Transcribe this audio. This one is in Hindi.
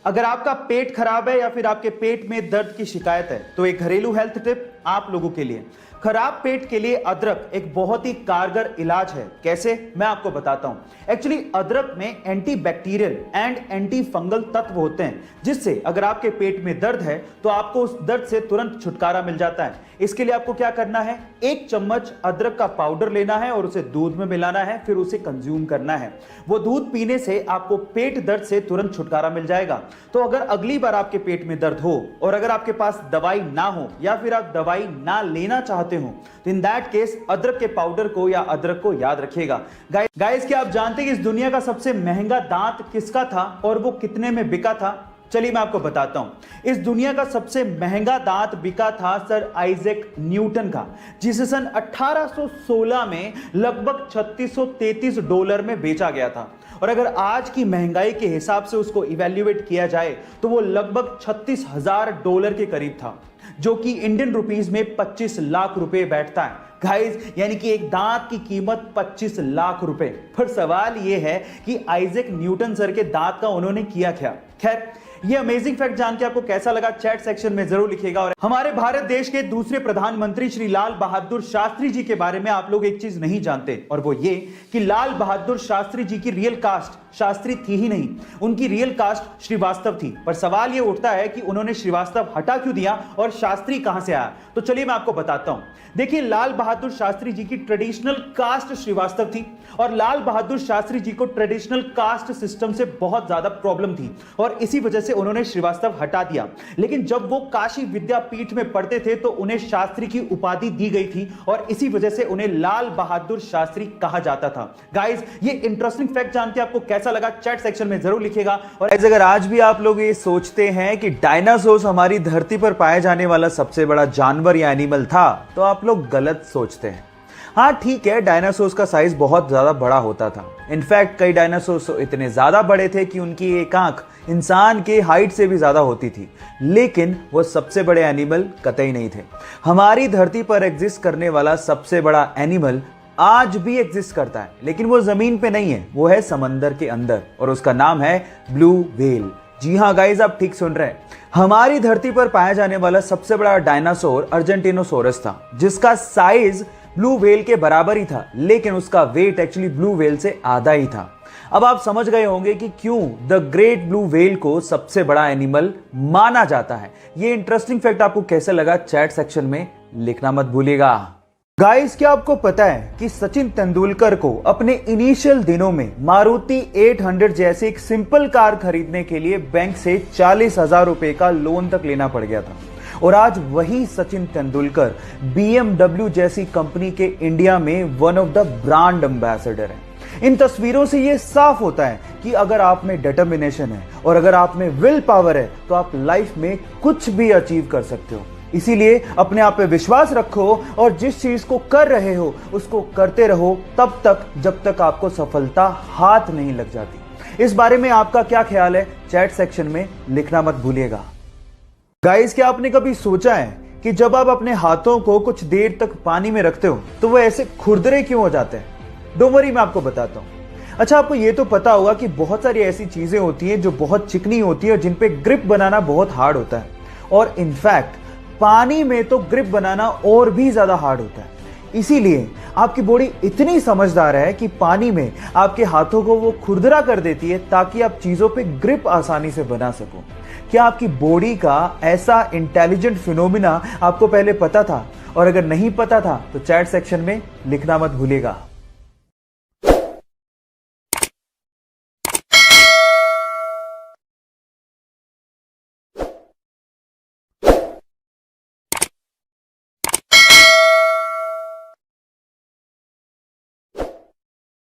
अगर आपका पेट खराब है या फिर आपके पेट में दर्द की शिकायत है तो एक घरेलू हेल्थ टिप आप लोगों के लिए। खराब पेट के लिए अदरक एक बहुत ही कारगर इलाज है। कैसे, मैं आपको बताता हूं। एक्चुअली अदरक में एंटीबैक्टीरियल एंड एंटी फंगल तत्व होते हैं, जिससे अगर आपके पेट में दर्द है तो आपको उस दर्द से तुरंत छुटकारा मिल जाता है। इसके लिए आपको क्या करना है, 1 चम्मच अदरक का पाउडर लेना है और उसे दूध में मिलाना है, फिर उसे कंज्यूम करना है। वो दूध पीने से आपको पेट दर्द से तुरंत छुटकारा मिल जाएगा। तो अगर अगली बार आपके पेट में दर्द हो और अगर आपके पास दवाई ना हो या फिर आप दवाई ना लेना चाहते हो तो इन दैट केस अदरक के पाउडर को या अदरक को याद रखिएगा। गाइस, क्या आप जानते हैं कि इस दुनिया का सबसे महंगा दांत किसका था और वो कितने में बिका था? चलिए मैं आपको बताता हूं। इस दुनिया का सबसे महंगा दांत बिका था सर आइजैक न्यूटन का, जिसे सन 1816 में लगभग $3633 में बेचा गया था। और अगर आज की महंगाई के हिसाब से उसको इवैल्यूएट किया जाए तो वो लगभग $36,000 के करीब था, जो कि इंडियन रुपीस में 25 लाख रुपए बैठता है गाइस। यानी कि एक दांत की कीमत 25 लाख रुपए। पर सवाल यह है कि आइजैक न्यूटन सर के दांत का उन्होंने किया क्या? खैर, ये अमेजिंग फैक्ट जान के आपको कैसा लगा चैट सेक्शन में जरूर लिखिएगा। और हमारे भारत देश के दूसरे प्रधानमंत्री श्री लाल बहादुर शास्त्री जी के बारे में आप लोग एक चीज नहीं जानते, और वो ये कि लाल बहादुर शास्त्री जी की रियल कास्ट शास्त्री थी ही नहीं, उनकी रियल कास्ट श्रीवास्तव थी। पर सवाल ये उठता है कि उन्होंने श्रीवास्तव हटा क्यों दिया और शास्त्री कहां से आया? तो चलिए मैं आपको बताता हूं। देखिए, लाल बहादुर शास्त्री जी की ट्रेडिशनल कास्ट श्रीवास्तव थी और लाल बहादुर शास्त्री जी को ट्रेडिशनल कास्ट सिस्टम से बहुत ज्यादा प्रॉब्लम थी और इसी वजह से उन्होंने श्रीवास्तव हटा दिया। लेकिन जब वो काशी विद्यापीठ में पढ़ते थे तो उन्हें शास्त्री की उपाधि दी गई थी और इसी वजह से उन्हें लाल बहादुर शास्त्री कहा जाता था। गाइस, ये इंटरेस्टिंग फैक्ट जान के आपको कैसा लगा चैट सेक्शन में जरूर लिखिएगा। और अगर आज भी आप लोग ये सोचते हैं कि डायनासोर हमारी धरती पर पाए जाने वाला सबसे बड़ा जानवर या एनिमल था, तो आप लोग गलत सोचते हैं। हाँ ठीक है, डायनासोर्स का साइज बहुत ज्यादा बड़ा होता था। इनफैक्ट कई डायनासोर्स इतने ज्यादा बड़े थे कि उनकी एक आंख इंसान के हाइट से भी ज्यादा होती थी, लेकिन वो सबसे बड़े एनिमल कतई नहीं थे। हमारी धरती पर एग्जिस्ट करने वाला सबसे बड़ा एनिमल आज भी एग्जिस्ट करता है, लेकिन वो जमीन पे नहीं है, वो है समंदर के अंदर और उसका नाम है ब्लू व्हेल। जी हाँ गाइस, आप ठीक सुन रहे हैं। हमारी धरती पर पाया जाने वाला सबसे बड़ा डायनासोर अर्जेंटिनोसोरस था, जिसका साइज ब्लू व्हेल के बराबर ही था, लेकिन उसका वेट एक्चुअली ब्लू व्हेल से आधा ही था। अब आप समझ गए होंगे कि क्यों द ग्रेट ब्लू व्हेल को सबसे बड़ा एनिमल माना जाता है। ये इंटरेस्टिंग फैक्ट आपको कैसे लगा चैट सेक्शन में लिखना मत भूलिएगा। गाइस, क्या आपको पता है कि सचिन तेंदुलकर को अपने इनिशियल दिनों में मारुति 800 जैसी एक सिंपल कार खरीदने के लिए बैंक से 40,000 रुपए का लोन तक लेना पड़ गया था, और आज वही सचिन तेंदुलकर BMW जैसी कंपनी के इंडिया में one of the brand ambassador है। इन तस्वीरों से यह साफ होता है कि अगर आप में डिटर्मिनेशन है और अगर आप में विल पावर है तो आप लाइफ में कुछ भी अचीव कर सकते हो। इसीलिए अपने आप पे विश्वास रखो और जिस चीज को कर रहे हो उसको करते रहो तब तक जब तक आपको सफलता हाथ नहीं लग जाती। इस बारे में आपका क्या ख्याल है चैट सेक्शन में लिखना मत भूलिएगा। गाइस, क्या आपने कभी सोचा है कि जब आप अपने हाथों को कुछ देर तक पानी में रखते हो तो वो ऐसे खुरदरे क्यों हो जाते हैं? डोंट वरी, मैं आपको बताता हूं। अच्छा, आपको ये तो पता होगा कि बहुत सारी ऐसी चीजें होती हैं जो बहुत चिकनी होती है और जिन पे ग्रिप बनाना बहुत हार्ड होता है, और इनफैक्ट पानी में तो ग्रिप बनाना और भी ज्यादा हार्ड होता है। इसीलिए आपकी बॉडी इतनी समझदार है कि पानी में आपके हाथों को वो खुरदरा कर देती है ताकि आप चीजों पे ग्रिप आसानी से बना सको। क्या आपकी बॉडी का ऐसा इंटेलिजेंट फिनोमिना आपको पहले पता था? और अगर नहीं पता था तो चैट सेक्शन में लिखना मत भूलिएगा।